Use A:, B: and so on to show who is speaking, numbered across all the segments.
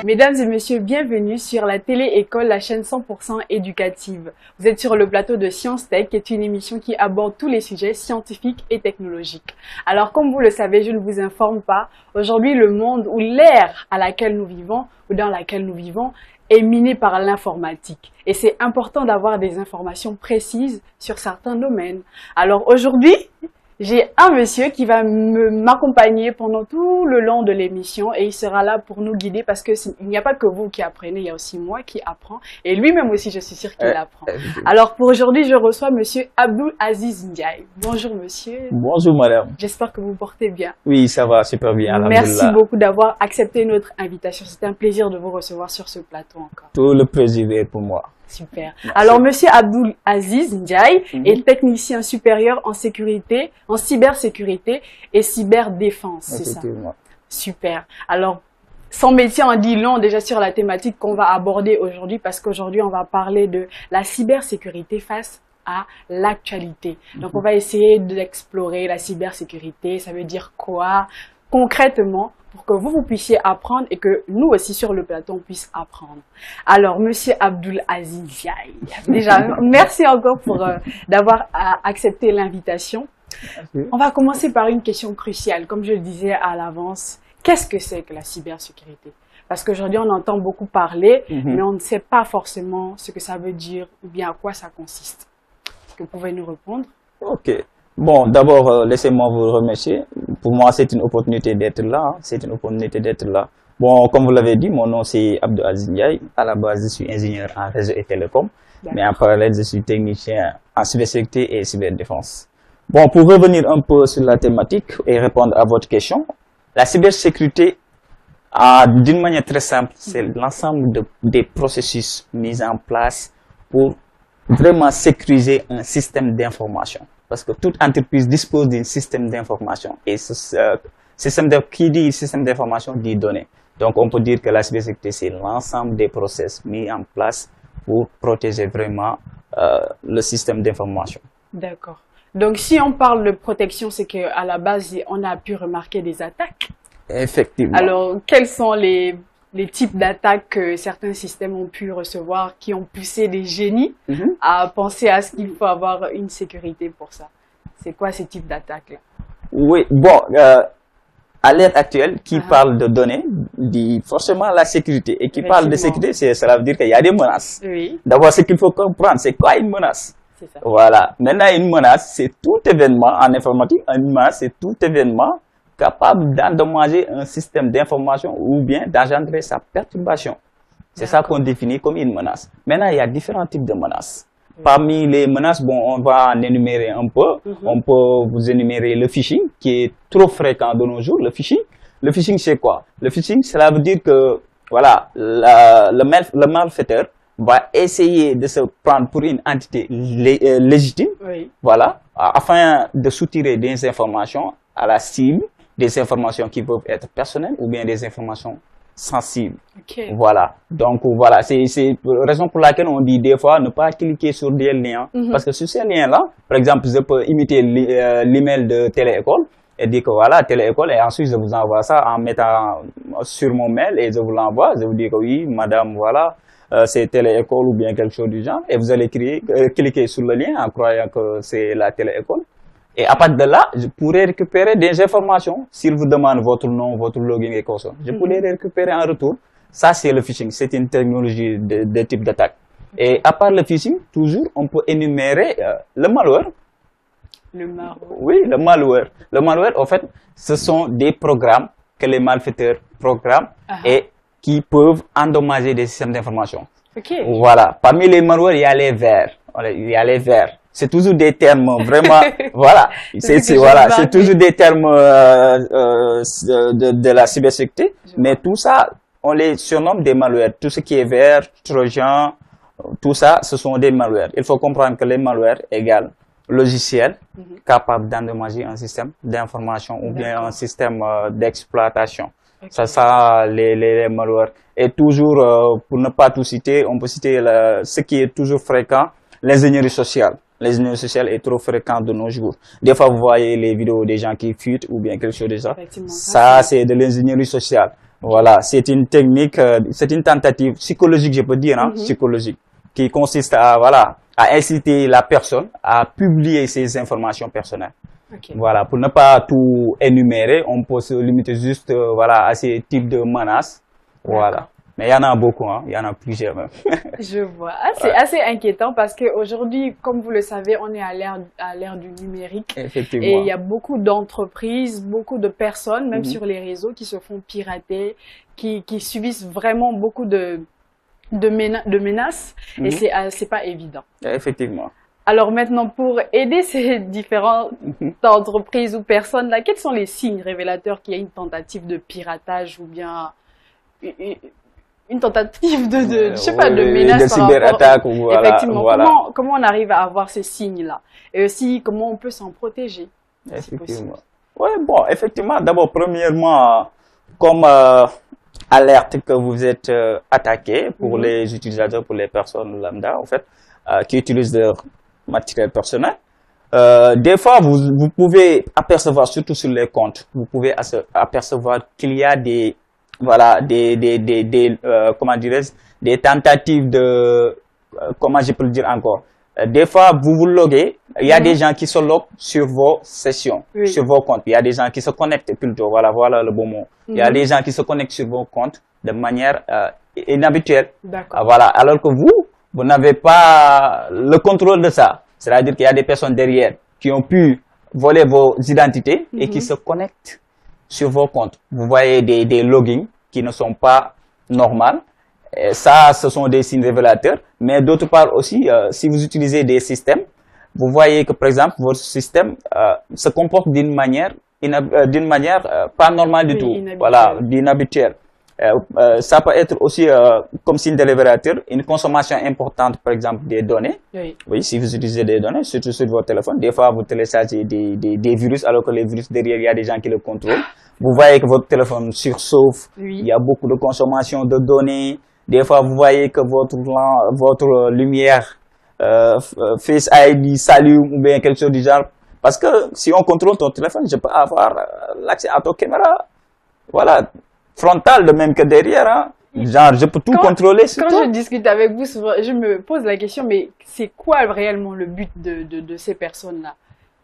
A: Mesdames et messieurs, bienvenue sur la télé-école, la chaîne 100% éducative. Vous êtes sur le plateau de Science Tech, qui est une émission qui aborde tous les sujets scientifiques et technologiques. Alors, comme vous le savez, je ne vous informe pas, aujourd'hui, le monde ou l'ère à laquelle nous vivons ou dans laquelle nous vivons est miné par l'informatique. Et c'est important d'avoir des informations précises sur certains domaines. Alors, aujourd'hui, j'ai un monsieur qui va m'accompagner pendant tout le long de l'émission et il sera là pour nous guider parce que il n'y a pas que vous qui apprenez, il y a aussi moi qui apprends et lui-même aussi, je suis sûre qu'il apprend. Alors pour aujourd'hui, je reçois monsieur Abdul Aziz Ndiaye. Bonjour monsieur.
B: Bonjour madame.
A: J'espère que vous vous portez bien.
B: Oui, ça va super bien.
A: Merci beaucoup d'avoir accepté notre invitation. C'était un plaisir de vous recevoir sur ce plateau encore.
B: Tout le plaisir est pour moi.
A: Super. Merci. Alors, monsieur Abdul Aziz Ndiaye est technicien supérieur en sécurité, en cybersécurité et cyberdéfense, c'est ça? Super. Alors, son métier en dit long déjà sur la thématique qu'on va aborder aujourd'hui parce qu'aujourd'hui, on va parler de la cybersécurité face à l'actualité. Donc, on va essayer d'explorer la cybersécurité. Ça veut dire quoi concrètement pour que vous puissiez apprendre et que nous aussi sur le plateau on puisse apprendre. Alors, monsieur Abdul Aziz Ndiaye, déjà, merci encore pour d'avoir accepté l'invitation. On va commencer par une question cruciale. Comme je le disais à l'avance, qu'est-ce que c'est que la cybersécurité? Parce qu'aujourd'hui, on entend beaucoup parler, mais on ne sait pas forcément ce que ça veut dire ou bien à quoi ça consiste. Est-ce que vous pouvez nous répondre?
B: Ok. Bon, d'abord, laissez-moi vous remercier. Pour moi, c'est une opportunité d'être là. C'est une opportunité d'être là. Bon, comme vous l'avez dit, mon nom c'est Abdul Aziz Ndiaye. À la base, je suis ingénieur en réseau et télécom. Mais en parallèle, je suis technicien en cybersécurité et cyberdéfense. Bon, pour revenir un peu sur la thématique et répondre à votre question, la cybersécurité, d'une manière très simple, c'est l'ensemble des processus mis en place pour vraiment sécuriser un système d'information. Parce que toute entreprise dispose d'un système d'information. Et qui dit système d'information dit données. Donc, on peut dire que la cybersécurité, c'est l'ensemble des process mis en place pour protéger vraiment le système d'information.
A: D'accord. Donc, si on parle de protection, c'est qu'à la base, on a pu remarquer des attaques.
B: Effectivement.
A: Alors, quels sont les types d'attaques que certains systèmes ont pu recevoir qui ont poussé des génies à penser à ce qu'il faut avoir une sécurité pour ça? C'est quoi ces types d'attaques-là?
B: Oui, bon, à l'ère actuelle, qui parle de données, dit forcément la sécurité. Et qui parle de sécurité, cela veut dire qu'il y a des menaces.
A: Oui.
B: D'abord, ce qu'il faut comprendre, c'est quoi une menace?
A: C'est ça.
B: Voilà. Maintenant, une menace, c'est tout événement, en informatique, une menace, c'est tout événement capable d'endommager un système d'information ou bien d'engendrer sa perturbation. C'est ça qu'on définit comme une menace. Maintenant, il y a différents types de menaces. Parmi les menaces, bon, on va en énumérer un peu. On peut vous énumérer le phishing, qui est trop fréquent de nos jours. Le phishing, c'est quoi? Le phishing, cela veut dire que, voilà, le malfaiteur va essayer de se prendre pour une entité légitime, voilà, afin de soutirer des informations à la cible, des informations qui peuvent être personnelles ou bien des informations sensibles. Voilà. Donc, voilà. C'est la raison pour laquelle on dit des fois ne pas cliquer sur des liens. Parce que sur ces liens-là, par exemple, je peux imiter l'email de téléécole et dire que voilà, téléécole, et ensuite je vous envoie ça en mettant sur mon mail et je vous l'envoie. Je vous dis que oui, madame, voilà, c'est téléécole ou bien quelque chose du genre. Et vous allez cliquer sur le lien en croyant que c'est la téléécole. Et à partir de là, je pourrais récupérer des informations. S'il vous demande votre nom, votre login et quoi ça, je pourrais les récupérer en retour. Ça, c'est le phishing. C'est une technologie de type d'attaque. Et à part le phishing, toujours, on peut énumérer le malware.
A: Le malware.
B: Oui, le malware. Le malware, en fait, ce sont des programmes que les malfaiteurs programment et qui peuvent endommager des systèmes d'information. Voilà. Parmi les malwares, il y a les vers. Il y a les vers. C'est toujours des termes vraiment, voilà. C'est toujours des termes de la cybersécurité. Mais tout ça on les surnomme des malwares. Tout ce qui est vert, trojan, tout ça, ce sont des malwares. Il faut comprendre que les malwares égale logiciel capable d'endommager un système d'information ou bien un système d'exploitation. Ça, les malwares. Et toujours, pour ne pas tout citer, on peut citer ce qui est toujours fréquent, l'ingénierie sociale. L'ingénierie sociale est trop fréquente de nos jours. Des fois, vous voyez les vidéos des gens qui fuient ou bien quelque chose de ça. Ça, c'est de l'ingénierie sociale. Voilà, c'est une technique, c'est une tentative psychologique, je peux dire, psychologique, qui consiste à, voilà, à inciter la personne à publier ses informations personnelles. Voilà, pour ne pas tout énumérer, on peut se limiter juste, voilà, à ces types de menaces. Voilà. Mais il y en a beaucoup, il y en a plusieurs même.
A: Je vois. C'est assez inquiétant parce qu'aujourd'hui, comme vous le savez, on est à l'ère du numérique.
B: Effectivement.
A: Et il y a beaucoup d'entreprises, beaucoup de personnes, même sur les réseaux, qui se font pirater, qui subissent vraiment beaucoup de menaces. Et c'est pas évident.
B: Effectivement.
A: Alors maintenant, pour aider ces différentes entreprises ou personnes là, quels sont les signes révélateurs qu'il y a une tentative de piratage ou bien une tentative je sais pas, de menace
B: de cyberattaque ou voilà.
A: Effectivement.
B: Voilà.
A: Comment on arrive à avoir ces signes-là? Et aussi, comment on peut s'en protéger?
B: Effectivement. Oui, bon, effectivement, d'abord, premièrement, comme alerte que vous êtes attaqué pour les utilisateurs, pour les personnes lambda, en fait, qui utilisent leur matériel personnel. Des fois, vous pouvez apercevoir, surtout sur les comptes, vous pouvez apercevoir qu'il y a des comment dirais-je, des tentatives de, comment je peux le dire encore. Des fois, vous vous loguez, il y a des gens qui se loguent sur vos sessions, sur vos comptes. Il y a des gens qui se connectent plutôt, voilà le bon mot. Il y a des gens qui se connectent sur vos comptes de manière inhabituelle. Voilà, alors que vous n'avez pas le contrôle de ça. C'est-à-dire qu'il y a des personnes derrière qui ont pu voler vos identités et qui se connectent sur vos comptes. Vous voyez des logins qui ne sont pas normaux. Et ça, ce sont des signes révélateurs. Mais d'autre part aussi, si vous utilisez des systèmes, vous voyez que, par exemple, votre système se comporte d'une manière pas normale du tout. Voilà, d'inhabituelle. Ça peut être aussi, comme signe de révélateur, une consommation importante, par exemple, des données. Oui, si vous utilisez des données, surtout sur votre téléphone, des fois, vous téléchargez des virus, alors que les virus, derrière, il y a des gens qui le contrôlent. Vous voyez que votre téléphone surchauffe, il y a beaucoup de consommation de données. Des fois, vous voyez que votre lumière Face ID s'allume ou bien quelque chose du genre. Parce que si on contrôle ton téléphone, je peux avoir l'accès à ton caméra. Voilà. Frontal de même que derrière, genre je peux tout contrôler sur toi.
A: Quand je discute avec vous, souvent, je me pose la question, mais c'est quoi réellement le but de ces personnes-là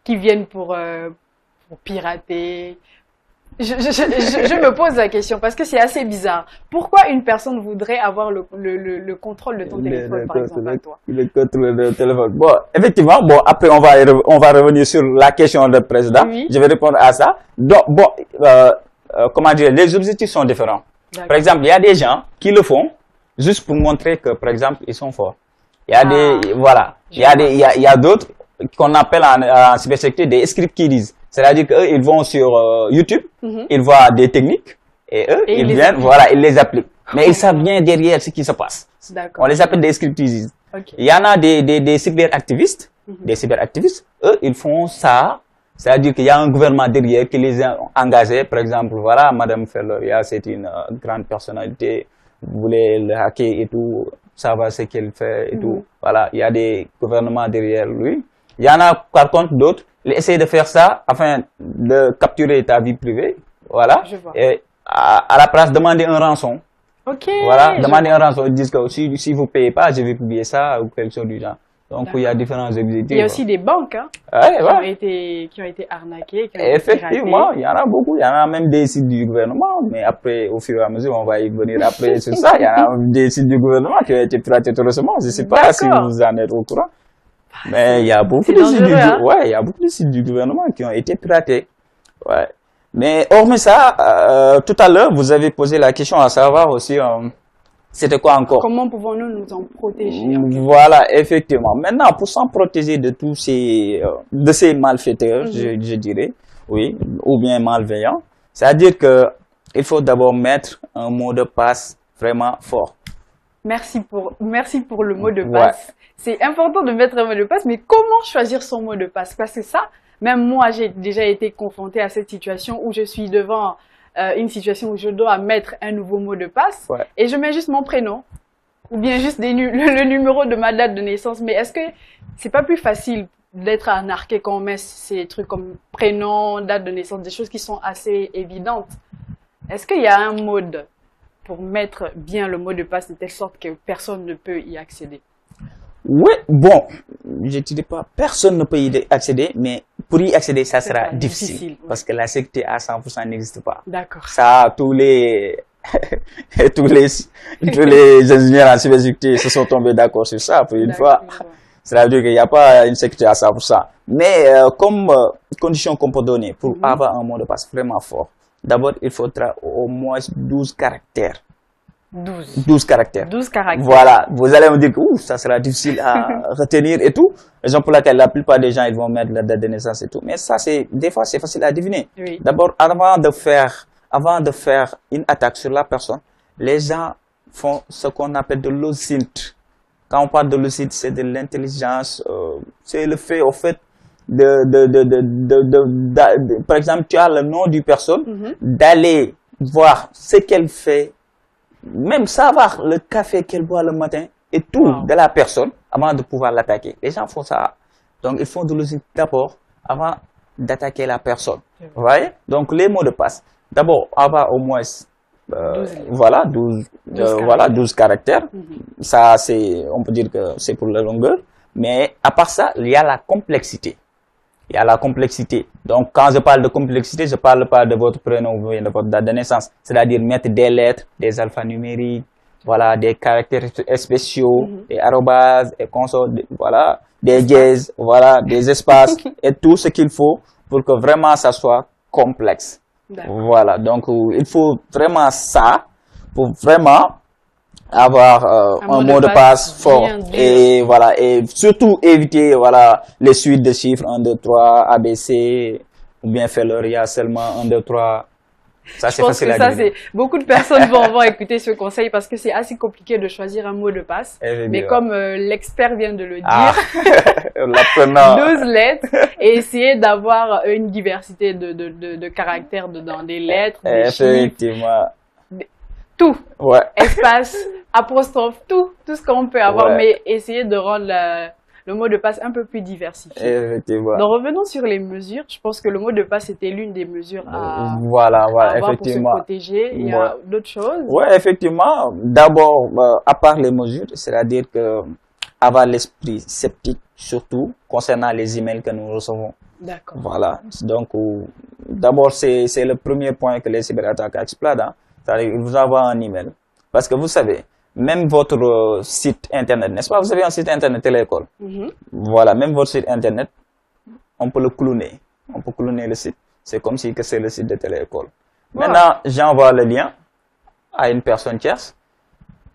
A: qui viennent pour pirater? Je me pose la question parce que c'est assez bizarre. Pourquoi une personne voudrait avoir le contrôle de ton téléphone, par exemple, à toi?
B: Le contrôle de téléphone. Bon, effectivement, bon, après on va revenir sur la question du président. Je vais répondre à ça. Donc, bon, comment dire, les objectifs sont différents. Par exemple, il y a des gens qui le font juste pour montrer que, par exemple, ils sont forts. Il y a il y a d'autres qu'on appelle en cybersécurité des script kiddies. C'est-à-dire qu'eux, ils vont sur YouTube, ils voient des techniques, et eux, ils viennent, ils les appliquent. Mais ils savent bien derrière ce qui se passe. On les appelle des script kiddies. Il y en a des cyberactivistes, eux, ils font ça. C'est-à-dire qu'il y a un gouvernement derrière qui les a engagés. Par exemple, voilà, Madame Ferloria, c'est une grande personnalité. Vous voulez le hacker et tout, savoir ce qu'elle fait et tout. Voilà, il y a des gouvernements derrière lui. Il y en a, par contre, d'autres, ils essaient de faire ça afin de capturer ta vie privée. Voilà. Et à la place, demander un rançon. Voilà, demander un rançon. Ils disent que si vous ne payez pas, je vais publier ça ou quelque chose du genre. Donc, il y a différents objectifs.
A: Il y a aussi des banques qui ont été arnaquées.
B: Effectivement, il y en a beaucoup. Il y en a même des sites du gouvernement. Mais après, au fur et à mesure, on va y venir après sur ça. Il y en a des sites du gouvernement qui ont été piratés tout récemment. Je ne sais pas si vous en êtes au courant. Mais il y a beaucoup de sites il y a beaucoup de sites du gouvernement qui ont été piratés. Ouais. Mais hormis ça, tout à l'heure, vous avez posé la question à savoir aussi... c'était quoi encore?
A: Comment pouvons-nous nous en protéger?
B: Voilà, effectivement. Maintenant, pour s'en protéger de tous ces malfaiteurs, je dirais, oui, ou bien malveillants, c'est-à-dire que il faut d'abord mettre un mot de passe vraiment fort.
A: Merci pour le mot de passe. Ouais. C'est important de mettre un mot de passe, mais comment choisir son mot de passe? Parce que ça, même moi, j'ai déjà été confrontée à cette situation où je suis devant une situation où je dois mettre un nouveau mot de passe et je mets juste mon prénom ou bien juste le numéro de ma date de naissance. Mais est-ce que c'est pas plus facile d'être arnaqué quand on met ces trucs comme prénom, date de naissance, des choses qui sont assez évidentes? Est-ce qu'il y a un mode pour mettre bien le mot de passe de telle sorte que personne ne peut y accéder?
B: Oui, bon, je ne dirais pas personne ne peut y accéder, mais pour y accéder, ça sera difficile parce que la sécurité à 100% n'existe pas.
A: D'accord.
B: Ça, tous les ingénieurs en cybersécurité se sont tombés d'accord sur ça pour une fois. C'est-à-dire qu'il n'y a pas une sécurité à 100%. Mais comme condition qu'on peut donner pour avoir un mot de passe vraiment fort, d'abord, il faudra au moins 12 caractères. 12 caractères.
A: 12 caractères.
B: Voilà. Vous allez me dire que ça sera difficile à retenir et tout. Raison pour laquelle la plupart des gens, ils vont mettre la date de naissance et tout. Mais ça, des fois, c'est facile à deviner.
A: Oui.
B: D'abord, avant de faire une attaque sur la personne, les gens font ce qu'on appelle de l'OSINT. Quand on parle de l'OSINT, c'est de l'intelligence, c'est le fait, au fait, par exemple, tu as le nom du personne, d'aller voir ce qu'elle fait, même savoir le café qu'elle boit le matin et tout de la personne avant de pouvoir l'attaquer. Les gens font ça. Donc, ils font de l'OSINT d'abord avant d'attaquer la personne. Vous voyez? Donc, les mots de passe. D'abord, avoir au moins 12 caractères. Ça, on peut dire que c'est pour la longueur. Mais à part ça, il y a la complexité. Il y a la complexité. Donc, quand je parle de complexité, je ne parle pas de votre prénom ou de votre date de naissance. C'est-à-dire mettre des lettres, des alphanumériques, voilà, des caractères spéciaux, des arrobases, des consorts, voilà, des dièses, voilà, des espaces et tout ce qu'il faut pour que vraiment ça soit complexe. Voilà. Donc, il faut vraiment ça pour vraiment avoir un mot de passe fort et voilà, et surtout éviter voilà les suites de chiffres 1 2 3 ABC ou bien faire le RIA seulement 1 2 3. Ça c'est facile à dire.
A: Beaucoup de personnes vont écouter ce conseil parce que c'est assez compliqué de choisir un mot de passe. Mais comme l'expert vient de le dire, 12 lettres et essayer d'avoir une diversité de caractères dedans, des lettres, des chiffres. Tout, espace, apostrophe, tout ce qu'on peut avoir, mais essayer de rendre le mot de passe un peu plus diversifié.
B: Effectivement.
A: Donc revenons sur les mesures. Je pense que le mot de passe était l'une des mesures à avoir
B: effectivement.
A: Pour se protéger. Il y a d'autres choses.
B: Oui, effectivement. D'abord, à part les mesures, c'est-à-dire que avoir l'esprit sceptique, surtout concernant les emails que nous recevons.
A: D'accord.
B: Voilà. Donc, d'abord, c'est le premier point que les cyberattaquants exploitent. Hein. C'est-à-dire vous avez un email. Parce que vous savez, même votre site internet, n'est-ce pas? Vous avez un site internet Téléécole. Voilà, même votre site internet, on peut le cloner. On peut cloner le site. C'est comme si c'est le site de Téléécole. Maintenant, j'envoie le lien à une personne tierce.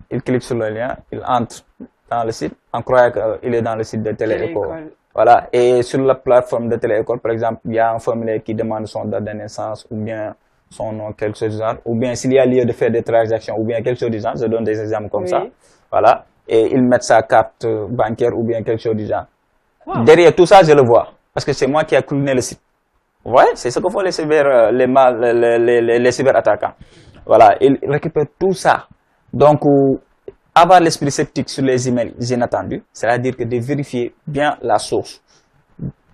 B: Il clique sur le lien, il entre dans le site, en croyant qu'il est dans le site de Téléécole. Voilà. Et sur la plateforme de Téléécole, par exemple, il y a un formulaire qui demande son date de naissance ou bien son nom, quelque chose du genre, ou bien s'il y a lieu de faire des transactions, ou bien quelque chose du genre, je donne des exemples comme ça, voilà, et ils mettent sa carte bancaire, ou bien quelque chose du genre. Derrière tout ça, je le vois, parce que c'est moi qui ai cloné le site. Vous voyez, c'est ce que font les cyberattaquants. Voilà, ils récupèrent tout ça. Donc, avoir l'esprit sceptique sur les emails inattendus, c'est-à-dire que de vérifier bien la source.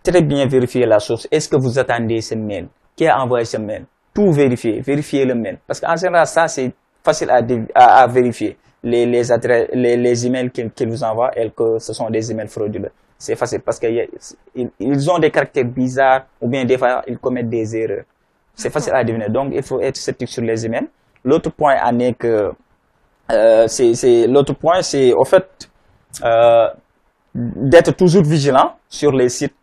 B: Très bien vérifier la source. Est-ce que vous attendez ce mail? Qui a envoyé ce mail? Tout vérifier le mail. Parce qu'en général, ça, c'est facile à vérifier. Les adresses, les emails qu'ils vous envoient et que ce sont des emails frauduleux. C'est facile parce qu'ils ont des caractères bizarres ou bien des fois, ils commettent des erreurs. C'est facile à deviner. Donc, il faut être sceptique sur les emails. L'autre point en est que, l'autre point, c'est au fait, d'être toujours vigilant sur les sites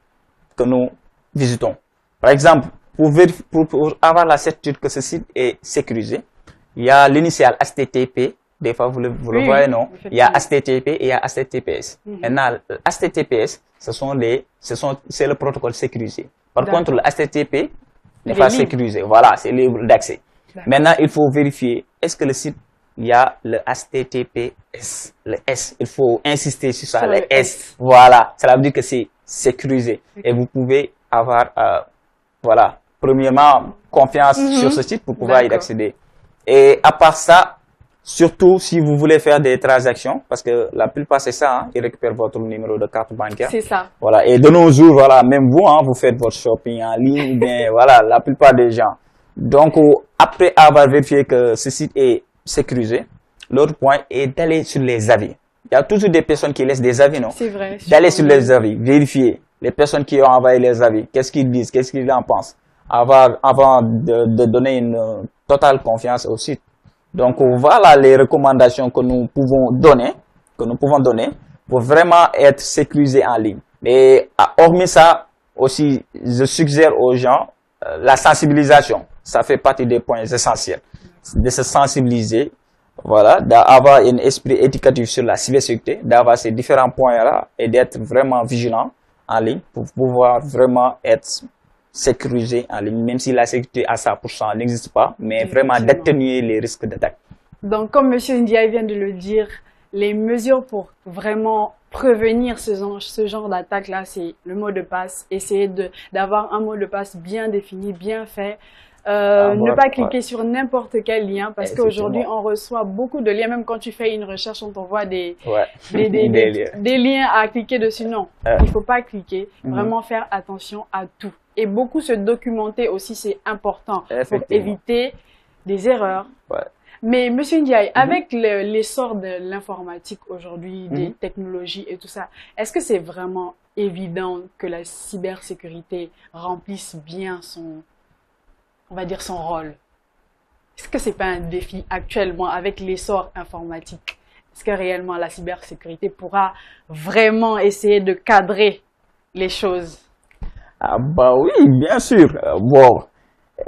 B: que nous visitons. Par exemple, pour avoir la certitude que ce site est sécurisé, il y a l'initiale HTTP. Des fois, vous le voyez, non? Il y a HTTP et il y a HTTPS. Maintenant, HTTPS, c'est le protocole sécurisé. Par contre, le HTTP n'est pas sécurisé. Voilà, c'est libre d'accès. Maintenant, il faut vérifier, est-ce que le site, il y a le HTTPS, le S. Il faut insister sur ça, le S. Voilà, cela veut dire que c'est sécurisé. Et vous pouvez avoir, voilà, premièrement, confiance sur ce site pour pouvoir y accéder. Et à part ça, surtout si vous voulez faire des transactions, parce que la plupart c'est ça, hein, ils récupèrent votre numéro de carte bancaire.
A: C'est ça.
B: Voilà, et de nos jours, voilà, même vous, hein, vous faites votre shopping en ligne, bien, voilà, la plupart des gens. Donc, après avoir vérifié que ce site est sécurisé, l'autre point est d'aller sur les avis. Il y a toujours des personnes qui laissent des avis, non?
A: C'est vrai.
B: D'aller sur les avis, vérifier les personnes qui ont envoyé les avis, qu'est-ce qu'ils disent, qu'est-ce qu'ils en pensent, avant de donner une totale confiance au site. Donc, voilà les recommandations que nous pouvons donner pour vraiment être sécurisé en ligne. Et hormis ça, aussi, je suggère aux gens la sensibilisation. Ça fait partie des points essentiels. De se sensibiliser, voilà, d'avoir un esprit éducatif sur la cybersécurité, d'avoir ces différents points-là et d'être vraiment vigilant en ligne pour pouvoir vraiment être sécurisé en ligne, même si la sécurité à 100% n'existe pas, mais vraiment d'atténuer les risques d'attaque.
A: Donc, comme M. Ndiaye vient de le dire, les mesures pour vraiment prévenir ce genre d'attaque-là, c'est le mot de passe. Essayer d'avoir un mot de passe bien défini, bien fait. Ne pas cliquer sur n'importe quel lien, parce qu'aujourd'hui, on reçoit beaucoup de liens. Même quand tu fais une recherche, on t'envoie des liens à cliquer dessus. Non, il ne faut pas cliquer. Vraiment faire attention à tout. Et beaucoup se documenter aussi, c'est important pour éviter des erreurs. Mais Monsieur Ndiaye, avec l'essor de l'informatique aujourd'hui, des technologies et tout ça, est-ce que c'est vraiment évident que la cybersécurité remplisse bien on va dire son rôle? Est-ce que c'est pas un défi actuellement avec l'essor informatique? Est-ce que réellement la cybersécurité pourra vraiment essayer de cadrer les choses?
B: Ah bah oui, bien sûr. Bon,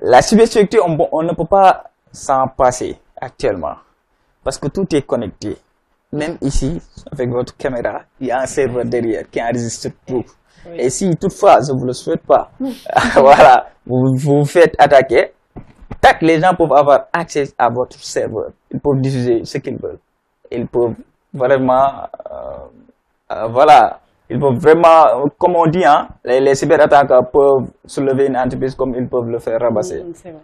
B: la cybersécurité, on ne peut pas s'en passer actuellement, parce que tout est connecté. Même ici, avec votre caméra, il y a un serveur derrière qui enregistre tout. Et si toutefois, je ne vous le souhaite pas, voilà, vous vous faites attaquer, tac, les gens peuvent avoir accès à votre serveur. Ils peuvent diffuser ce qu'ils veulent. Ils peuvent vraiment, voilà, ils peuvent vraiment, comme on dit, hein, les cyberattaquants peuvent soulever une entreprise comme ils peuvent le faire rabasser.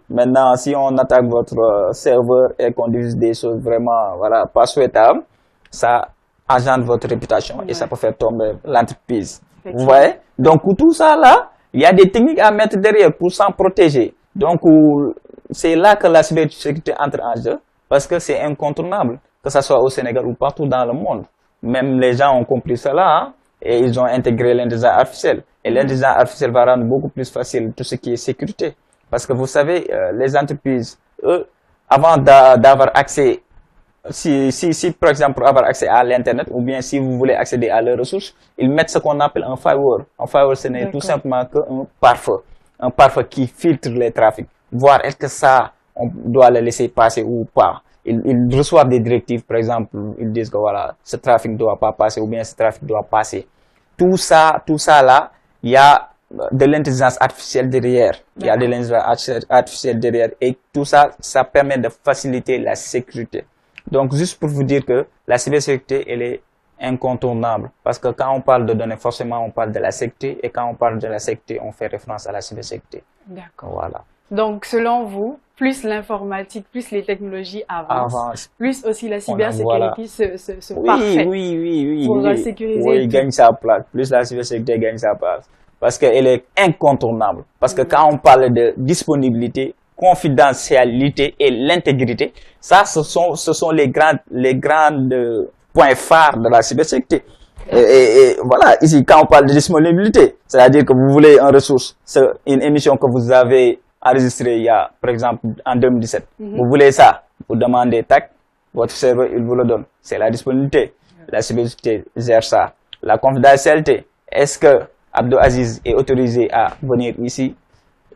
B: Maintenant, si on attaque votre serveur et qu'on diffuse des choses vraiment, voilà, pas souhaitables, ça agente votre réputation et ça peut faire tomber l'entreprise. Vous voyez? Donc, tout ça là, il y a des techniques à mettre derrière pour s'en protéger. Donc, c'est là que la cybersécurité entre en jeu, parce que c'est incontournable, que ce soit au Sénégal ou partout dans le monde. Même les gens ont compris cela, hein, et ils ont intégré l'intelligence artificielle. Et l'intelligence artificielle va rendre beaucoup plus facile tout ce qui est sécurité. Parce que vous savez, les entreprises, eux, avant d'avoir accès, si par exemple pour avoir accès à l'internet ou bien si vous voulez accéder à leurs ressources, ils mettent ce qu'on appelle un firewall. Un firewall, ce n'est tout simplement qu'un pare-feu. Un pare-feu qui filtre les trafics. Voir est-ce que ça, on doit le laisser passer ou pas. Ils reçoivent des directives, par exemple, ils disent que voilà, ce trafic ne doit pas passer ou bien ce trafic doit passer. Tout ça là, il y a de l'intelligence artificielle derrière. Il y a de l'intelligence artificielle derrière et tout ça, ça permet de faciliter la sécurité. Donc, juste pour vous dire que la cybersécurité, elle est incontournable. Parce que quand on parle de données, forcément, on parle de la sécurité. Et quand on parle de la sécurité, on fait référence à la cybersécurité.
A: D'accord.
B: Voilà.
A: Donc, selon vous, plus l'informatique, plus les technologies avancent, plus aussi la cybersécurité se parfait.
B: Oui.
A: Pour sécuriser.
B: Oui, gagne sa place. Plus la cybersécurité gagne sa place. Parce qu'elle est incontournable. Parce que quand on parle de disponibilité, confidentialité et l'intégrité, ça, ce sont les grands points phares de la cybersécurité. Et voilà, ici, quand on parle de disponibilité, c'est-à-dire que vous voulez une ressource, c'est une émission que vous avez enregistrée il y a, par exemple, en 2017. Vous voulez ça, vous demandez, tac, votre serveur, il vous le donne. C'est la disponibilité. La cybersécurité gère ça. La confidentialité, est-ce que Abdou Aziz est autorisé à venir ici?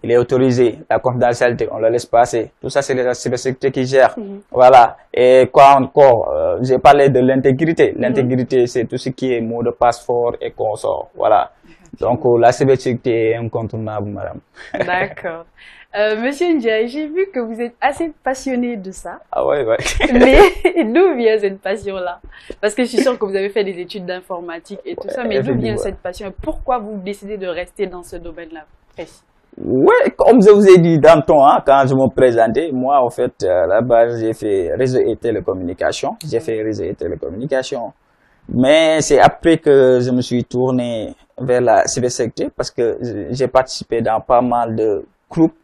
B: Il est autorisé, la confidentialité, on le laisse passer. Tout ça, c'est la cybersécurité qui gère. Voilà. Et quoi encore? J'ai parlé de l'intégrité. L'intégrité, c'est tout ce qui est mot de passe fort et consort. Voilà. Donc, la cybersécurité est incontournable, madame.
A: D'accord. Monsieur Ndiaye, j'ai vu que vous êtes assez passionné de ça.
B: Ah ouais.
A: Mais d'où vient cette passion-là? Parce que je suis sûre que vous avez fait des études d'informatique et tout ça, mais d'où vient cette passion? Pourquoi vous décidez de rester dans ce domaine-là précis?
B: Ouais, comme je vous ai dit tantôt, hein, quand je me présentais, moi, en fait, là-bas, j'ai fait réseau et télécommunication. Mais c'est après que je me suis tourné vers la cybersécurité parce que j'ai participé dans pas mal de groupes.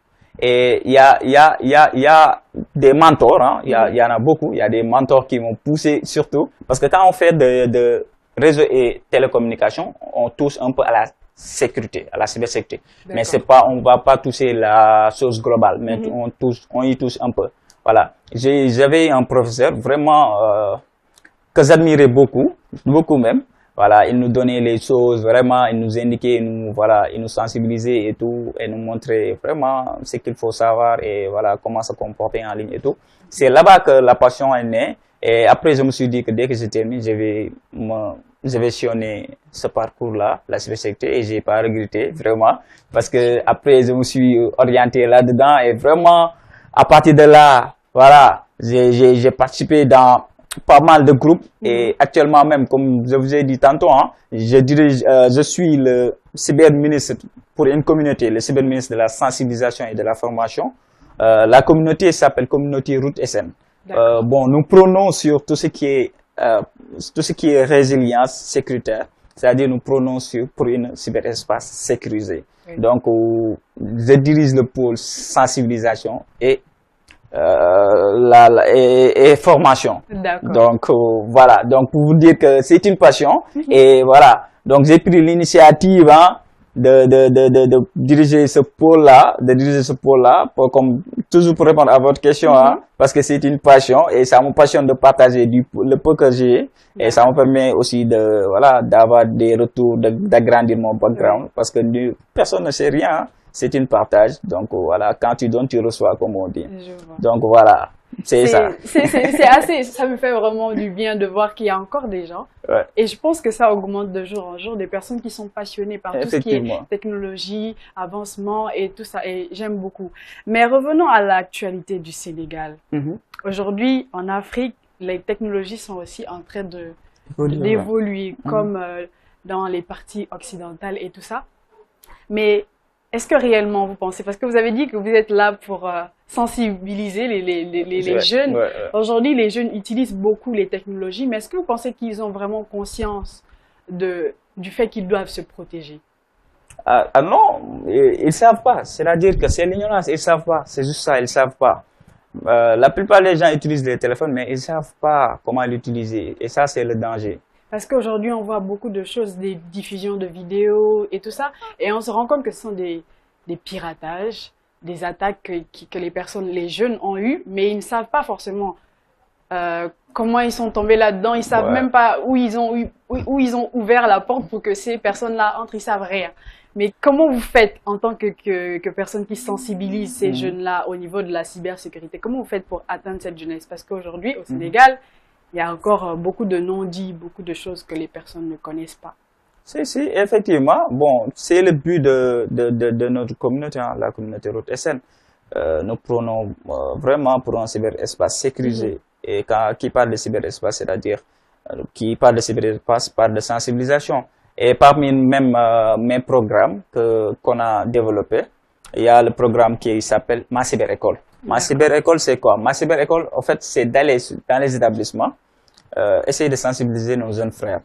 B: Et il y a des mentors, hein, il y en a beaucoup. Il y a des mentors qui m'ont poussé surtout. Parce que quand on fait de réseau et télécommunication, on touche un peu à la sécurité, à la cybersécurité. Mais c'est pas, on va pas toucher la chose globale, mais on y touche un peu. Voilà. J'avais un professeur vraiment, que j'admirais beaucoup même. Voilà, il nous donnait les choses, vraiment, il nous indiquait, il nous sensibilisait et tout, et nous montrait vraiment ce qu'il faut savoir et voilà, comment se comporter en ligne et tout. C'est là-bas que la passion est née. Et après, je me suis dit que dès que je termine, je vais sillonner ce parcours-là, la cybersécurité, et j'ai pas regretté, vraiment, parce que après, je me suis orienté là-dedans et vraiment, à partir de là, voilà, j'ai participé dans pas mal de groupes et actuellement même, comme je vous ai dit tantôt, hein, je suis le cyberministre pour une communauté, le cyberministre de la sensibilisation et de la formation. La communauté s'appelle Communauté Route SN. Bon, nous prônons sur tout ce qui est résilience sécuritaire, c'est-à-dire nous prônons pour une cyberespace sécurisé. Oui. Donc, je dirige le pôle sensibilisation et formation. Donc voilà, donc pour vous dire que c'est une passion et voilà, donc j'ai pris l'initiative de diriger ce pôle-là, comme toujours pour répondre à votre question, parce que c'est une passion et ça me passionne de partager le peu que j'ai et ça me permet aussi d'avoir des retours, d'agrandir mon background parce que personne ne sait rien. C'est une partage, donc voilà, quand tu donnes, tu reçois, comme on dit. Donc voilà, c'est ça.
A: Ça me fait vraiment du bien de voir qu'il y a encore des gens, et je pense que ça augmente de jour en jour, des personnes qui sont passionnées par tout ce qui est technologie, avancement et tout ça, et j'aime beaucoup. Mais revenons à l'actualité du Sénégal. Aujourd'hui, en Afrique, les technologies sont aussi en train d'évoluer, comme dans les parties occidentales et tout ça. Mais est-ce que réellement vous pensez, parce que vous avez dit que vous êtes là pour sensibiliser les jeunes. Aujourd'hui, les jeunes utilisent beaucoup les technologies, mais est-ce que vous pensez qu'ils ont vraiment conscience du fait qu'ils doivent se protéger?
B: Non, ils ne savent pas. C'est-à-dire que c'est l'ignorance, ils ne savent pas. C'est juste ça, ils ne savent pas. La plupart des gens utilisent les téléphones, mais ils ne savent pas comment l'utiliser. Et ça, c'est le danger.
A: Parce qu'aujourd'hui, on voit beaucoup de choses, des diffusions de vidéos et tout ça, et on se rend compte que ce sont des piratages, des attaques que les jeunes ont eues, mais ils ne savent pas forcément comment ils sont tombés là-dedans, ils savent même pas où ils ont ouvert la porte pour que ces personnes-là entrent, ils savent rien. Mais comment vous faites en tant que personne qui sensibilise ces jeunes-là au niveau de la cybersécurité? Comment vous faites pour atteindre cette jeunesse? Parce qu'aujourd'hui, au Sénégal, il y a encore beaucoup de non-dits, beaucoup de choses que les personnes ne connaissent pas.
B: Si, effectivement. Bon, c'est le but de notre communauté, la communauté Route SN. Nous prenons vraiment pour un cyberespace sécurisé. Et qui parle de cyberespace, c'est-à-dire qui parle de cyberespace, parle de sensibilisation. Et parmi même mes programmes qu'on a développés, il y a le programme qui s'appelle Ma Cyberécole. Ma Cyberécole, c'est quoi? Ma Cyberécole, en fait, c'est d'aller dans les établissements, essayer de sensibiliser nos jeunes frères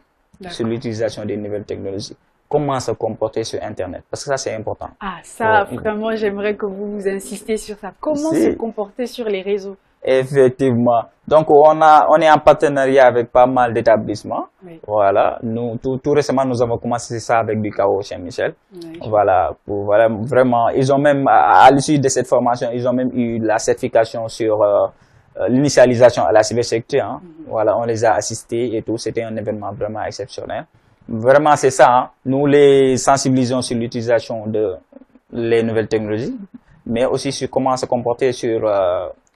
B: sur l'utilisation des nouvelles technologies. Comment se comporter sur Internet? Parce que ça, c'est important.
A: Ah, ça, vraiment, j'aimerais que vous insistiez sur ça. Comment se comporter sur les réseaux?
B: Effectivement. Donc, on est en partenariat avec pas mal d'établissements. Voilà. Nous, tout récemment, nous avons commencé ça avec du KO Saint-Michel. Voilà. Vraiment, ils ont même, à l'issue de cette formation, ils ont même eu la certification sur l'initialisation à la cybersécurité. Voilà. On les a assistés et tout. C'était un événement vraiment exceptionnel. Vraiment, c'est ça. Nous les sensibilisons sur l'utilisation de les nouvelles technologies, mais aussi sur comment se comporter sur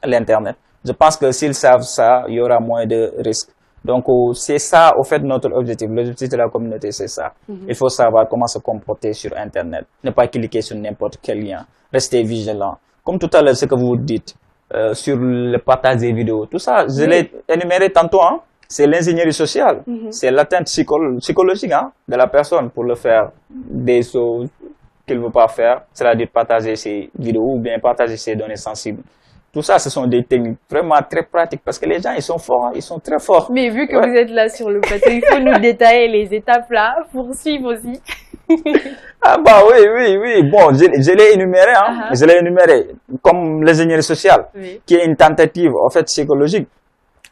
B: l'Internet. Je pense que s'ils savent ça, il y aura moins de risques. Donc, c'est ça, au fait, notre objectif. L'objectif de la communauté, c'est ça. Il faut savoir comment se comporter sur Internet. Ne pas cliquer sur n'importe quel lien. Rester vigilant. comme tout à l'heure, ce que vous dites sur le partage des vidéos, tout ça, je l'ai énuméré tantôt, hein, c'est l'ingénierie sociale, c'est l'atteinte psychologique hein, de la personne pour le faire des choses qu'il ne veut pas faire, c'est-à-dire partager ses vidéos ou bien partager ses données sensibles. Tout ça, ce sont des techniques vraiment très pratiques parce que les gens, ils sont forts, ils sont très forts.
A: Mais vu que vous êtes là sur le plateau, il faut nous détailler les étapes là pour suivre aussi.
B: Ah bah oui. Bon, je l'ai énuméré, hein. Je l'ai énuméré comme l'ingénierie sociale, qui est une tentative, en fait, psychologique,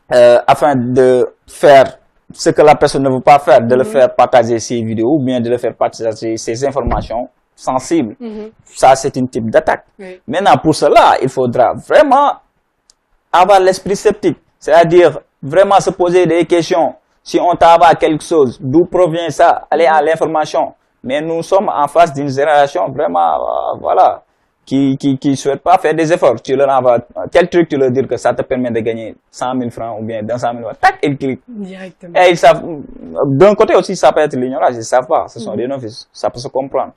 B: afin de faire ce que la personne ne veut pas faire, de le faire partager ses vidéos ou bien de le faire partager ses informations sensibles. Ça, c'est une type d'attaque. Maintenant, pour cela, il faudra vraiment avoir l'esprit sceptique, c'est-à-dire vraiment se poser des questions. Si on t'envoie quelque chose, d'où provient ça? Aller à l'information. Mais nous sommes en face d'une génération vraiment, voilà, qui souhaite pas faire des efforts. Tu leur envoies quel truc, tu leur dis que ça te permet de gagner 100 000 francs ou bien 200 000 francs. Tac, ils cliquent.
A: Directement.
B: Et ils savent, d'un côté aussi, ça peut être l'ignorance, ils savent pas, ce sont des novices, ça peut se comprendre.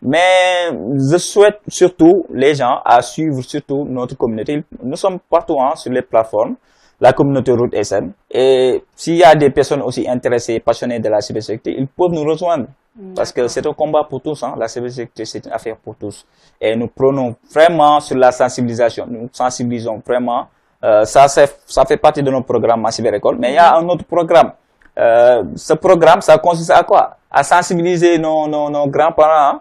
B: Mais je souhaite surtout les gens à suivre surtout notre communauté. Nous sommes partout hein, sur les plateformes, la communauté Root SN. Et s'il y a des personnes aussi intéressées, passionnées de la cybersécurité, ils peuvent nous rejoindre. Parce que c'est un combat pour tous, hein. La cybersécurité c'est une affaire pour tous. Et nous prenons vraiment sur la sensibilisation, nous sensibilisons vraiment. Ça fait partie de notre programme à Cyberécole, mais il y a un autre programme. Ce programme, ça consiste à quoi? À sensibiliser nos grands-parents, hein.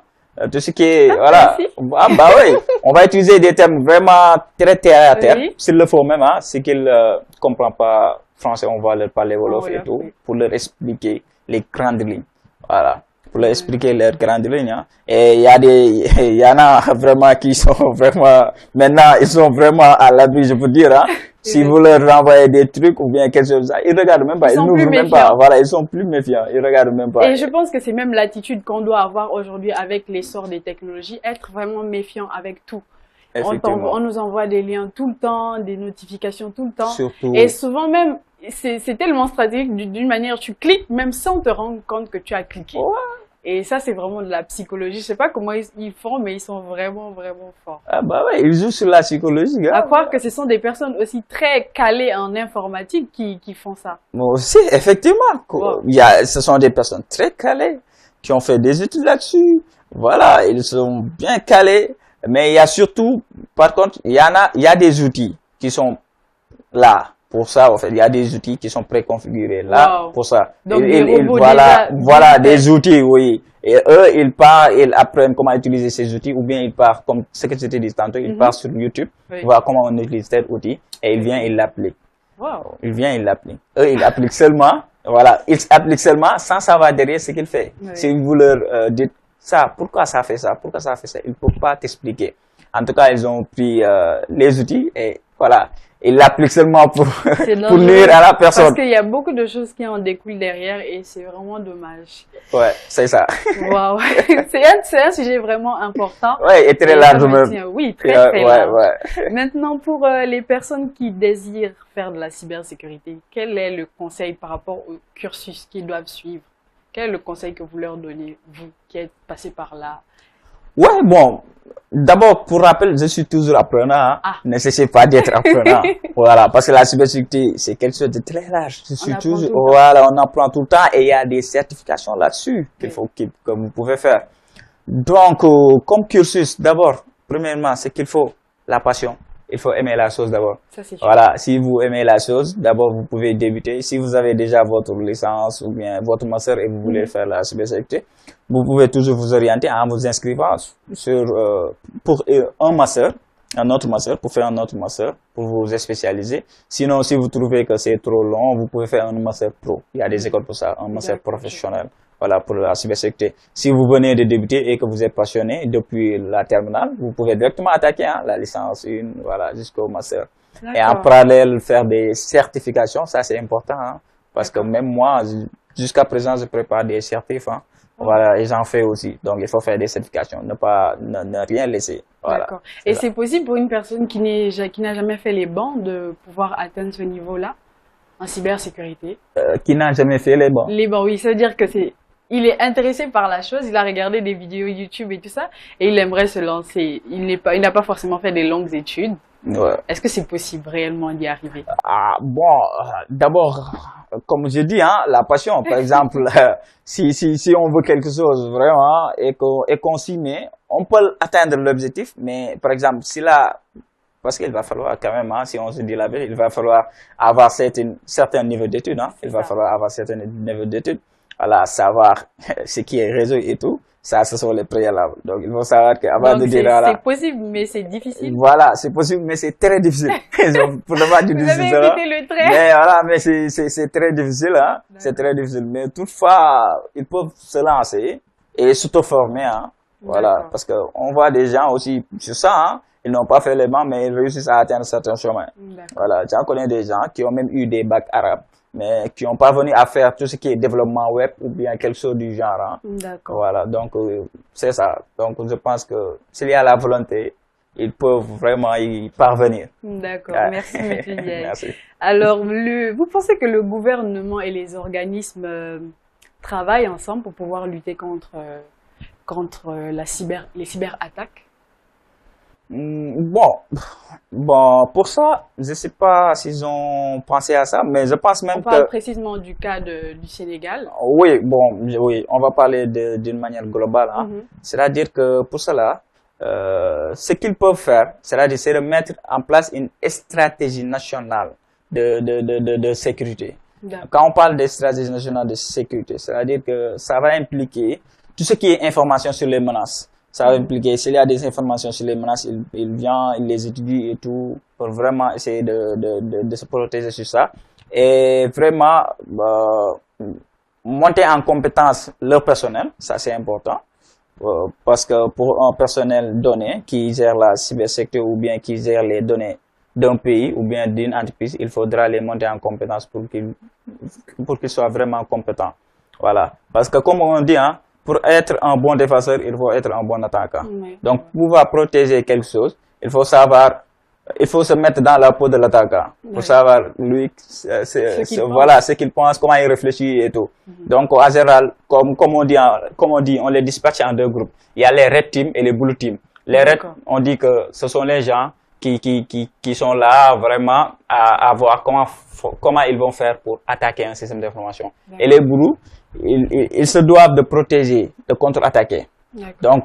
B: Tout ce qui est, voilà. Ah, bah oui, on va utiliser des termes vraiment très terre à terre, s'il le faut même, hein. Si qu'ils ne comprennent pas français, on va leur parler wolof et tout, pour leur expliquer les grandes lignes. Voilà. Pour leur expliquer leurs grandes lignes. Hein. Et il y en a vraiment qui sont vraiment, maintenant, ils sont vraiment à l'abri, je peux dire, hein. Si vous leur renvoyez des trucs ou bien quelque chose, ils regardent même pas, ils n'ouvrent même pas. Voilà, ils sont plus méfiants, ils regardent même pas.
A: Et je pense que c'est même l'attitude qu'on doit avoir aujourd'hui avec l'essor des technologies, être vraiment méfiant avec tout. On nous envoie des liens tout le temps, des notifications tout le temps.
B: Surtout.
A: Et souvent même, c'est tellement stratégique d'une manière, tu cliques même sans te rendre compte que tu as cliqué. Et ça, c'est vraiment de la psychologie. Je sais pas comment ils font, mais ils sont vraiment, vraiment forts.
B: Ah bah ouais, ils jouent sur la psychologie. Hein.
A: À croire que ce sont des personnes aussi très calées en informatique qui font ça.
B: Moi aussi, effectivement. Ce sont des personnes très calées qui ont fait des études là-dessus. Voilà, ils sont bien calés. Mais il y a surtout, par contre, il y a des outils qui sont là. Pour ça, en fait, il y a des outils qui sont préconfigurés là pour ça.
A: Donc,
B: voilà, des outils, oui. Et eux, ils apprennent comment utiliser ces outils, ou bien ils partent, comme ce que je t'ai dit tantôt, ils partent sur YouTube, voir comment on utilise tel outil, et ils viennent, ils l'appliquent. Ils viennent, ils l'appliquent. Eux, ils appliquent seulement, voilà, ils appliquent seulement sans savoir derrière ce qu'ils font. Si vous leur dites ça, pourquoi ça fait ça, pourquoi ça fait ça, ils ne peuvent pas t'expliquer. En tout cas, ils ont pris les outils et voilà. Il l'applique seulement pour nuire à la personne.
A: Parce qu'il y a beaucoup de choses qui en découlent derrière et c'est vraiment dommage.
B: Ouais, c'est ça.
A: Waouh, c'est un sujet vraiment important.
B: Ouais, et très large même.
A: Oui, très large. Maintenant, pour les personnes qui désirent faire de la cybersécurité, quel est le conseil par rapport au cursus qu'ils doivent suivre? Quel est le conseil que vous leur donnez, vous qui êtes passé par là?
B: Ouais, bon, d'abord, pour rappel, je suis toujours apprenant, hein. Ne cessez pas d'être apprenant. Voilà, parce que la cybersécurité, c'est quelque chose de très large. Je suis toujours, voilà, on apprend tout le temps et il y a des certifications là-dessus que vous pouvez faire. Donc, comme cursus, d'abord, premièrement, c'est qu'il faut la passion. Il faut aimer la chose d'abord. Voilà, si vous aimez la chose, d'abord vous pouvez débuter. Si vous avez déjà votre licence ou bien votre master et vous voulez faire la cybersécurité, vous pouvez toujours vous orienter en vous inscrivant pour un master, un autre master, pour faire un autre master, pour vous spécialiser. Sinon, si vous trouvez que c'est trop long, vous pouvez faire un master pro. Il y a des écoles pour ça, un master professionnel. Voilà, pour la cybersécurité. Si vous venez de débuter et que vous êtes passionné depuis la terminale, vous pouvez directement attaquer la licence 1, voilà, jusqu'au master. Et en parallèle, faire des certifications, ça c'est important, hein, parce que même moi, jusqu'à présent, je prépare des certifs, hein, voilà, et j'en fais aussi. Donc, il faut faire des certifications, ne rien laisser. Voilà.
A: D'accord. Et c'est possible pour une personne qui n'a jamais fait les bancs de pouvoir atteindre ce niveau-là en cybersécurité?
B: Qui n'a jamais fait les bancs?
A: Les bancs, oui, ça veut dire que il est intéressé par la chose, il a regardé des vidéos YouTube et tout ça, et il aimerait se lancer. Il n'a pas forcément fait des longues études.
B: Ouais.
A: Est-ce que c'est possible réellement d'y arriver?
B: Ah, bon, d'abord, comme je dis, hein, la passion, par exemple, si on veut quelque chose vraiment et qu'on s'y met, on peut atteindre l'objectif, mais par exemple, si là, parce qu'il va falloir quand même, hein, si on se dit la vérité, il va falloir avoir certains niveaux d'études, hein, il va falloir avoir certains niveaux d'études, voilà, savoir ce qui est réseau et tout. Ça, ce sont les préalables. Donc, il faut savoir qu'avant de dire...
A: c'est possible, mais c'est difficile.
B: Voilà, c'est possible, mais c'est très difficile. Pour ne pas dire
A: Vous avez évité le trait.
B: Mais voilà, mais c'est très difficile, hein. C'est très difficile. Mais toutefois, ils peuvent se lancer et s'auto-former, hein. Voilà. Parce que on voit des gens aussi sur ça, hein. Ils n'ont pas fait les bancs, mais ils réussissent à atteindre certains chemins. Voilà. J'en connais des gens qui ont même eu des bacs arabes, mais qui n'ont pas venu à faire tout ce qui est développement web ou bien quelque chose du genre. Hein.
A: D'accord.
B: Voilà, donc c'est ça. Donc je pense que s'il y a la volonté, ils peuvent vraiment y parvenir.
A: D'accord, merci M. Ndiaye.
B: Merci.
A: Alors, vous pensez que le gouvernement et les organismes travaillent ensemble pour pouvoir lutter contre les cyberattaques?
B: Bon, pour ça, je ne sais pas s'ils ont pensé à ça, mais je pense même
A: que... On parle précisément du cas du Sénégal.
B: Oui, oui, on va parler d'une manière globale. Hein. C'est-à-dire que pour cela, ce qu'ils peuvent faire, c'est-à-dire c'est de mettre en place une stratégie nationale de sécurité. Quand on parle de stratégie nationale de sécurité, c'est-à-dire que ça va impliquer tout ce qui est information sur les menaces. Ça va impliquer, s'il y a des informations sur les menaces, il vient, il les étudie et tout, pour vraiment essayer de se protéger sur ça. Et vraiment, monter en compétence leur personnel, ça c'est important. Parce que pour un personnel donné qui gère la cybersécurité ou bien qui gère les données d'un pays ou bien d'une entreprise, il faudra les monter en compétence pour qu'ils soient vraiment compétents. Voilà. Parce que comme on dit, hein, pour être un bon défenseur, il faut être un bon attaquant. Oui. Donc, pour pouvoir protéger quelque chose, il faut se mettre dans la peau de l'attaquant. Pour savoir, lui, voilà, ce qu'il pense, comment il réfléchit et tout. Donc, en général, comme on dit, on les dispatche en deux groupes. Il y a les red teams et les blue teams. Les red, on dit que ce sont les gens qui sont là vraiment à voir comment ils vont faire pour attaquer un système d'information. Et les blue, ils se doivent de protéger, de contre-attaquer. Donc,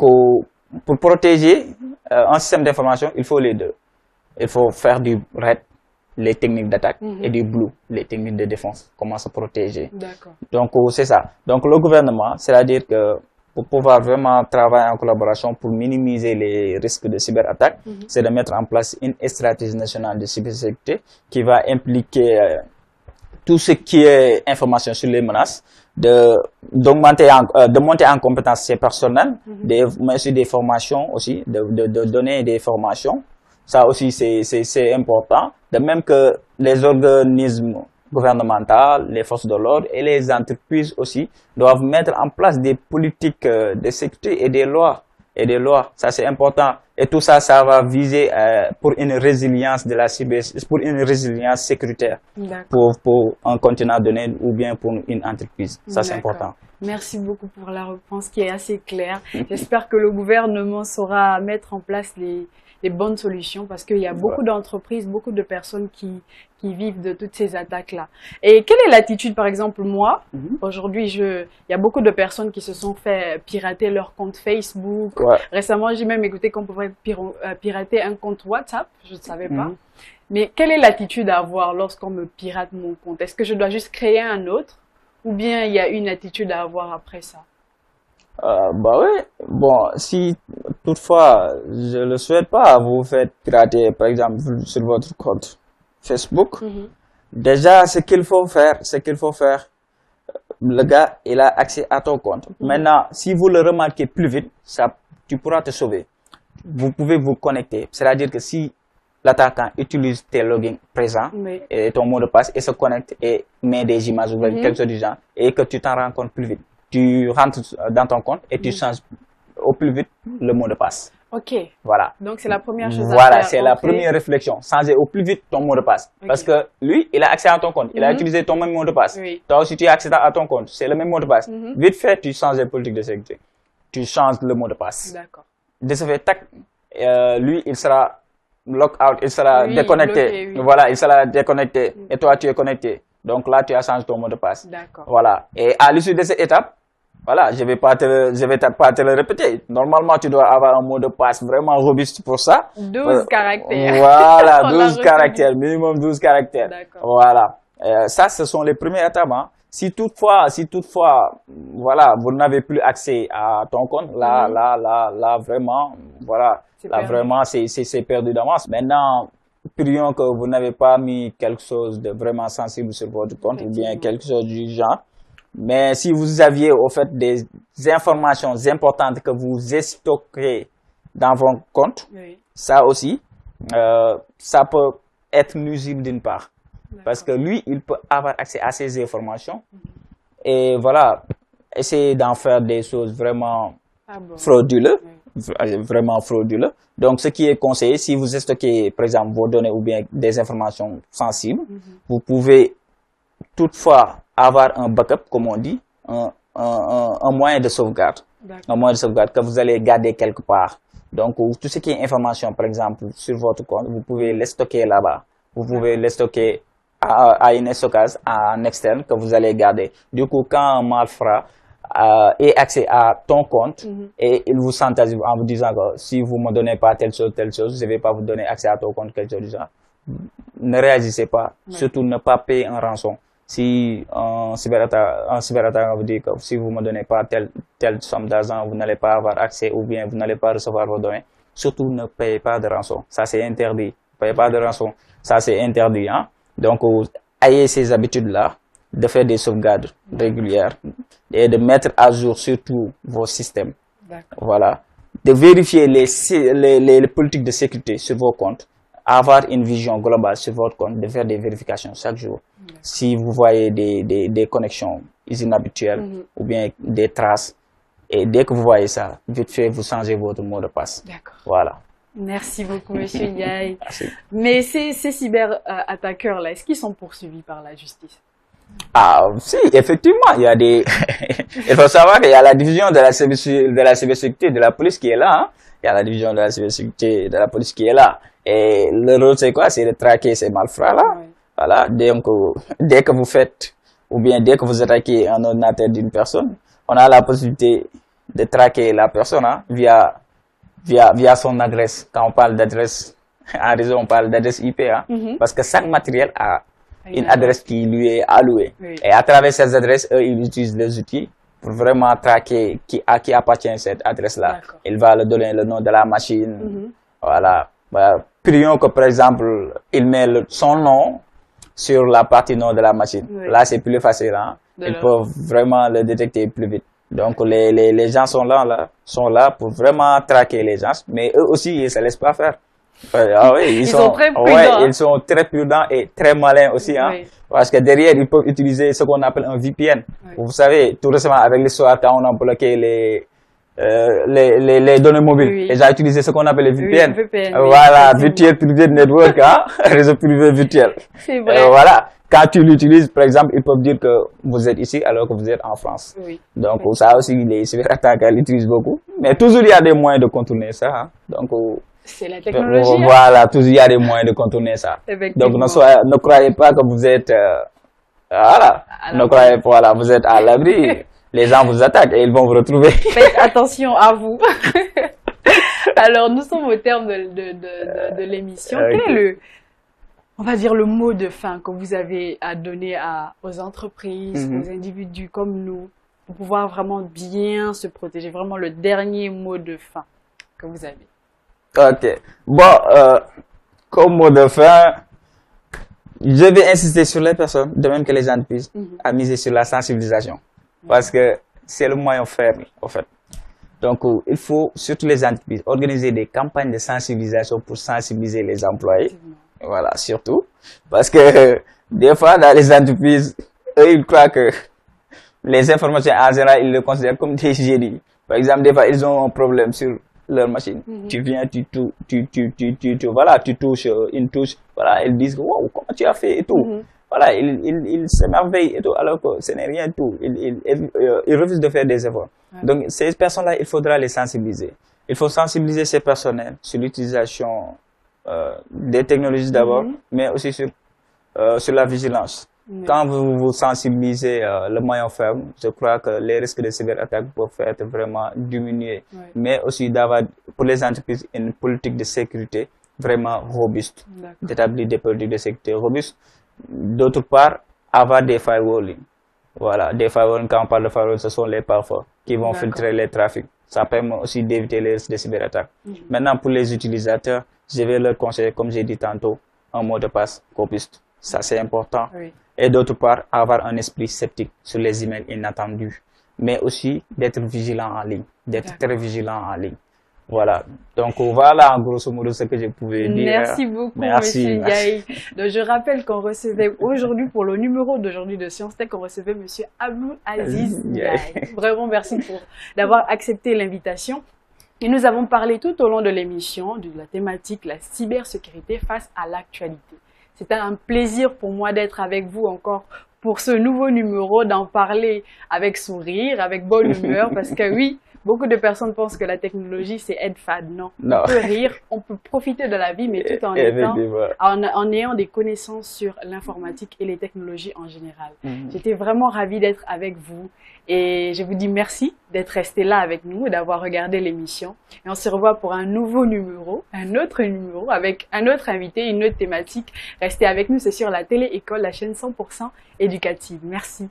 B: pour protéger un système d'information, il faut les deux. Il faut faire du red, les techniques d'attaque, et du blue, les techniques de défense, comment se protéger. Donc, c'est ça. Donc, le gouvernement, c'est-à-dire que pour pouvoir vraiment travailler en collaboration pour minimiser les risques de cyberattaque, c'est de mettre en place une stratégie nationale de cybersécurité qui va impliquer tout ce qui est information sur les menaces, de monter en compétence ces personnels, mais aussi des formations aussi, de donner des formations. Ça aussi, c'est important. De même que les organismes gouvernementaux, les forces de l'ordre et les entreprises aussi doivent mettre en place des politiques de sécurité et des lois. Ça c'est important. Et tout ça, ça va viser pour une résilience de la pour une résilience sécuritaire pour un continent donné ou bien pour une entreprise. Ça c'est important.
A: Merci beaucoup pour la réponse qui est assez claire. J'espère que le gouvernement saura mettre en place les bonnes solutions parce qu'il y a beaucoup d'entreprises, beaucoup de personnes qui vivent de toutes ces attaques-là. Et quelle est l'attitude, par exemple, moi, aujourd'hui, il y a beaucoup de personnes qui se sont fait pirater leur compte Facebook. Récemment, j'ai même écouté qu'on pouvait pirater un compte WhatsApp, je ne savais pas. Mais quelle est l'attitude à avoir lorsqu'on me pirate mon compte? Est-ce que je dois juste créer un autre ou bien il y a une attitude à avoir après ça?
B: Oui, bon, si toutefois je le souhaite pas, vous faites pirater par exemple sur votre compte Facebook, déjà ce qu'il faut faire, le gars il a accès à ton compte. Maintenant, si vous le remarquez plus vite, tu pourras te sauver. Vous pouvez vous connecter, c'est-à-dire que si l'attaquant utilise tes logins présents et ton mot de passe et se connecte et met des images ou quelque chose du genre et que tu t'en rends compte plus vite. Tu rentres dans ton compte et tu changes au plus vite le mot de passe.
A: Ok.
B: Voilà.
A: Donc, c'est la première chose à faire.
B: Voilà, c'est la première réflexion. Changer au plus vite ton mot de passe.
A: Okay.
B: Parce que lui, il a accès à ton compte. Il a utilisé ton même mot de passe.
A: Oui.
B: Toi aussi, tu as accès à ton compte. C'est le même mot de passe. Vite fait, tu changes les politiques de sécurité. Tu changes le mot de passe.
A: D'accord.
B: De ce fait, tac, lui, il sera lock out, il sera déconnecté.
A: Bloqué, oui.
B: Voilà, il sera déconnecté. Et toi, tu es connecté. Donc là, tu as changé ton mot de passe.
A: D'accord.
B: Voilà. Et à l'issue de cette étape, voilà, je vais pas te le répéter. Normalement, tu dois avoir un mot de passe vraiment robuste pour ça.
A: 12 caractères.
B: Voilà, 12 caractères, minimum 12 caractères.
A: D'accord.
B: Voilà. Ça, ce sont les premières étapes. Hein. Si toutefois, voilà, vous n'avez plus accès à ton compte, là, vraiment, voilà, là, vraiment, c'est perdu d'avance. Maintenant, prions que vous n'avez pas mis quelque chose de vraiment sensible sur votre compte ou bien quelque chose du genre. Mais si vous aviez au fait des informations importantes que vous stockez dans vos comptes, ça aussi, ça peut être nuisible d'une part. Parce que lui, il peut avoir accès à ces informations et voilà, essayer d'en faire des choses vraiment frauduleuses. Vraiment frauduleux. Donc, ce qui est conseillé, si vous stockez, par exemple, vos données ou bien des informations sensibles, vous pouvez toutefois avoir un backup, comme on dit, un moyen de sauvegarde. Un moyen de sauvegarde que vous allez garder quelque part. Donc, tout ce qui est information, par exemple, sur votre compte, vous pouvez les stocker là-bas. Vous pouvez les stocker à une stockage en externe que vous allez garder. Du coup, quand un malfrat ait accès à ton compte et il vous chantage en vous disant que si vous ne me donnez pas telle chose, je ne vais pas vous donner accès à ton compte, quelque chose du genre, ne réagissez pas. Surtout ne pas payer un rançon. Si un cyberattaquant vous dit que si vous ne me donnez pas telle somme d'argent, vous n'allez pas avoir accès ou bien vous n'allez pas recevoir vos données, surtout ne payez pas de rançon. Ça, c'est interdit. Ne payez pas de rançon. Ça, c'est interdit. Hein? Donc, ayez ces habitudes-là de faire des sauvegardes régulières et de mettre à jour surtout vos systèmes. Voilà. De vérifier les politiques de sécurité sur vos comptes. Avoir une vision globale sur votre compte, de faire des vérifications chaque jour. Si vous voyez des connexions inhabituelles ou bien des traces, et dès que vous voyez ça, vite fait, vous changez votre mot de passe.
A: D'accord.
B: Voilà.
A: Merci beaucoup, Monsieur Ndiaye. Mais ces cyberattaqueurs-là, est-ce qu'ils sont poursuivis par la justice?
B: Ah, si, effectivement, il y a des... Il faut savoir qu'il y a la division de la cybersécurité de la police qui est là. Hein. Il y a la division de la cybersécurité de la police qui est là. Et le rôle, c'est quoi? C'est de traquer ces malfrats-là. Voilà. Dès que vous faites, ou bien dès que vous attaquez un ordinateur d'une personne, on a la possibilité de traquer la personne hein, via son adresse. Quand on parle d'adresse, en réseau, on parle d'adresse IP. Hein, parce que chaque matériel a une adresse qui lui est allouée. Et à travers ces adresses, eux, ils utilisent les outils pour vraiment traquer à qui appartient cette adresse-là. Il va leur donner le nom de la machine. Voilà. Prions que, par exemple, il met son nom sur la partie nom de la machine. Là, c'est plus facile. Hein? Ils peuvent vraiment le détecter plus vite. Donc, les gens sont là pour vraiment traquer les gens. Mais eux aussi, ils ne se laissent pas faire. Ah oui, ils sont très prudents. Ouais, ils sont très prudents et très malins aussi. Hein? Parce que derrière, ils peuvent utiliser ce qu'on appelle un VPN. Vous savez, tout récemment, avec l'histoire, quand on a bloqué les données mobiles. Et j'ai utilisé ce qu'on appelle les VPN. Voilà, Virtual Private Network, hein? Réseau privé virtuel.
A: C'est vrai.
B: Voilà. Quand tu l'utilises, par exemple, ils peuvent dire que vous êtes ici alors que vous êtes en France. Donc, ça aussi, les cyberattaquants l'utilisent beaucoup. Mais toujours, il y a des moyens de contourner ça. Hein? Donc,
A: c'est la technologie.
B: Voilà, toujours, il y a des moyens de contourner ça. Donc, ne croyez pas que vous êtes... voilà. Ne croyez pas, voilà, vous êtes à l'abri. Les gens vous attaquent et ils vont vous retrouver.
A: Faites attention à vous. Alors, nous sommes au terme de l'émission. Quel est on va dire, le mot de fin que vous avez à donner aux entreprises, aux individus comme nous, pour pouvoir vraiment bien se protéger? Vraiment le dernier mot de fin que vous avez.
B: Ok. Bon, comme mot de fin, je vais insister sur les personnes, de même que les entreprises, à miser sur la sensibilisation. Parce que c'est le moyen faible, en fait. Donc, il faut, surtout les entreprises, organiser des campagnes de sensibilisation pour sensibiliser les employés. Voilà, surtout. Parce que, des fois, dans les entreprises, eux, ils croient que les informations, en général, ils le considèrent comme des génies. Par exemple, des fois, ils ont un problème sur leur machine. Tu viens, voilà, tu touches une touche, voilà, ils disent, wow, comment tu as fait et tout. Voilà, ils s'émerveillent et tout, alors que ce n'est rien du tout. Ils refusent de faire des efforts. Donc, ces personnes-là, il faudra les sensibiliser. Il faut sensibiliser ces personnels sur l'utilisation des technologies d'abord, mais aussi sur la vigilance. Quand vous vous sensibilisez le maillon faible, je crois que les risques de cyberattaque peuvent être vraiment diminués. Mais aussi d'avoir, pour les entreprises, une politique de sécurité vraiment robuste, d'établir des politiques de sécurité robustes. D'autre part, avoir des firewalling. Voilà, des firewalling, quand on parle de firewall, ce sont les pare-feux qui vont filtrer les trafics. Ça permet aussi d'éviter les risques de cyberattaque. Maintenant, pour les utilisateurs, je vais leur conseiller, comme j'ai dit tantôt, un mot de passe robuste. Ça, c'est important. Et d'autre part, avoir un esprit sceptique sur les emails inattendus. Mais aussi d'être vigilant en ligne, d'être très vigilant en ligne. Voilà. Donc, voilà, en grosso modo, ce que je pouvais dire.
A: Merci beaucoup, Monsieur Ndiaye. Donc, je rappelle qu'on recevait aujourd'hui, pour le numéro d'aujourd'hui de Science Tech, on recevait Monsieur Abdoul Aziz Ndiaye. Vraiment, merci d'avoir accepté l'invitation. Et nous avons parlé tout au long de l'émission de la thématique, la cybersécurité face à l'actualité. C'était un plaisir pour moi d'être avec vous encore pour ce nouveau numéro, d'en parler avec sourire, avec bonne humeur, parce que oui, beaucoup de personnes pensent que la technologie, c'est être fade. Non, on peut rire, on peut profiter de la vie, mais tout en ayant des connaissances sur l'informatique et les technologies en général. J'étais vraiment ravie d'être avec vous et je vous dis merci d'être resté là avec nous et d'avoir regardé l'émission. Et on se revoit pour un nouveau numéro, un autre numéro avec un autre invité, une autre thématique. Restez avec nous, c'est sur la Télé École, la chaîne 100% éducative. Merci.